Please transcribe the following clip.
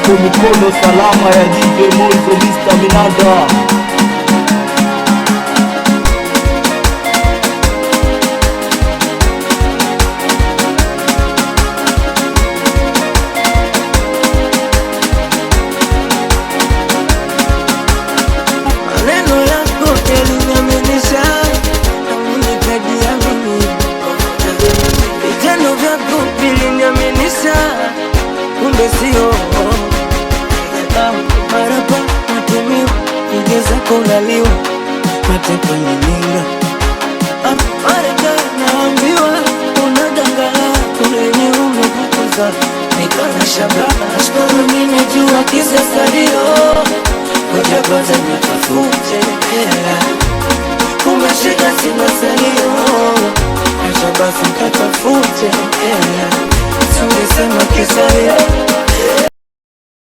hapo mikono salama ya DJ Mozo Mr. Minada. Sio marapa natumiwa igeza kunaliwa matepo nyeninga mareka naambiwa unadangala kulenye umekukuza nikana shabana ashkuru ninejua kisa sadio koja kwanza nitafute hela umeshika sina salio asha basi katafute hela